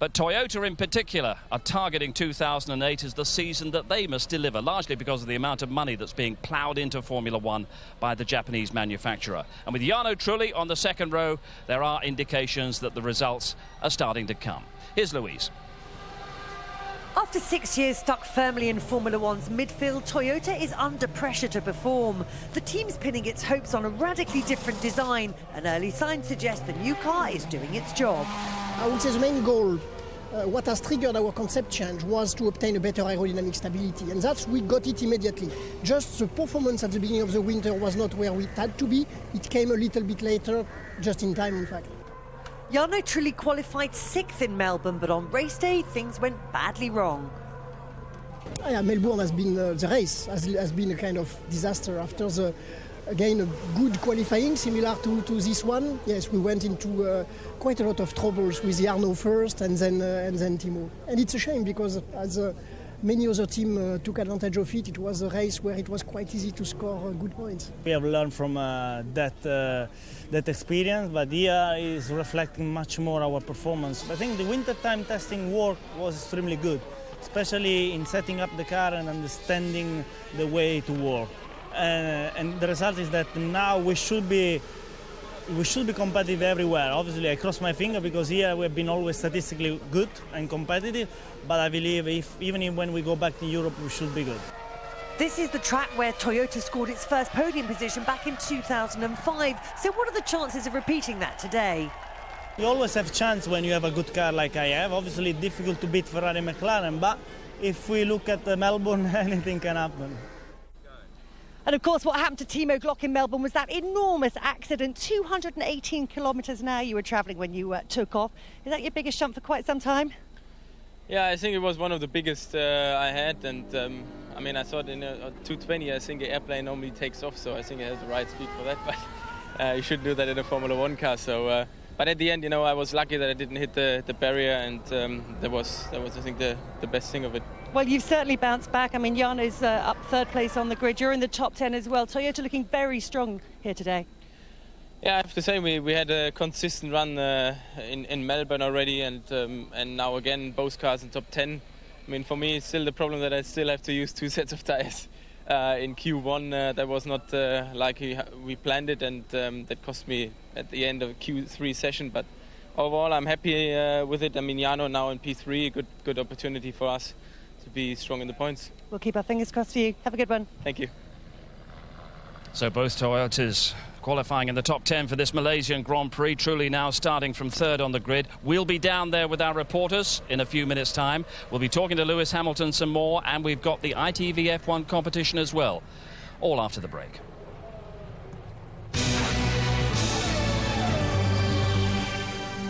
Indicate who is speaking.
Speaker 1: But Toyota in particular are targeting 2008 as the season that they must deliver, largely because of the amount of money that's being ploughed into Formula One by the Japanese manufacturer. And with Jarno Trulli on the second row, there are indications that the results are starting to come. Here's Louise.
Speaker 2: After 6 years stuck firmly in Formula One's midfield, Toyota is under pressure to perform. The team's pinning its hopes on a radically different design, and early signs suggest the new car is doing its job.
Speaker 3: I would say the main goal, what has triggered our concept change, was to obtain a better aerodynamic stability, and we got it immediately. Just the performance at the beginning of the winter was not where we had to be. It came a little bit later, just in time, in fact.
Speaker 2: Jarno Trulli qualified 6th in Melbourne, but on race day, things went badly wrong.
Speaker 3: Yeah, Melbourne has been, the race has been a kind of disaster after again, a good qualifying, similar to this one. Yes, we went into quite a lot of troubles with Jarno first and then Timo. And it's a shame because as many other teams took advantage of it, it was a race where it was quite easy to score good points.
Speaker 4: We have learned from that experience, but here is reflecting much more our performance. I think the wintertime testing work was extremely good, especially in setting up the car and understanding the way to work. And the result is that now we should be competitive everywhere. Obviously, I cross my finger because here we've been always statistically good and competitive, but I believe even when we go back to Europe, we should be good.
Speaker 2: This is the track where Toyota scored its first podium position back in 2005. So what are the chances of repeating that today?
Speaker 4: You always have chance when you have a good car like I have. Obviously, difficult to beat Ferrari and McLaren, but if we look at Melbourne, anything can happen.
Speaker 2: And of course, what happened to Timo Glock in Melbourne was that enormous accident. 218 kilometres an hour you were travelling when you took off. Is that your biggest jump for quite some time?
Speaker 5: Yeah, I think it was one of the biggest I had, and I mean, I thought in 220, I think an airplane normally takes off, so I think I had the right speed for that, but you shouldn't do that in a Formula One car. So, but at the end, you know, I was lucky that I didn't hit the barrier, and that was I think the best thing of it.
Speaker 2: Well, you've certainly bounced back. I mean, Jarno's up third place on the grid. You're in the top 10 as well. Toyota looking very strong here today.
Speaker 5: Yeah, I have to say we had a consistent run in Melbourne already, and now again both cars in top 10. I mean, for me, it's still the problem that I still have to use 2 sets of tires. In Q1, that was not like we planned it, and that cost me at the end of a Q3 session. But overall, I'm happy with it. I mean, Jarno now in P3, good opportunity for us to be strong in the points.
Speaker 2: We'll keep our fingers crossed for you. Have a good one.
Speaker 5: Thank you.
Speaker 1: So both Toyotas qualifying in the top 10 for this Malaysian Grand Prix. Trulli now starting from third on the grid. We'll be down there with our reporters in a few minutes' time. We'll be talking to Lewis Hamilton some more, and we've got the ITV F1 competition as well, all after the break.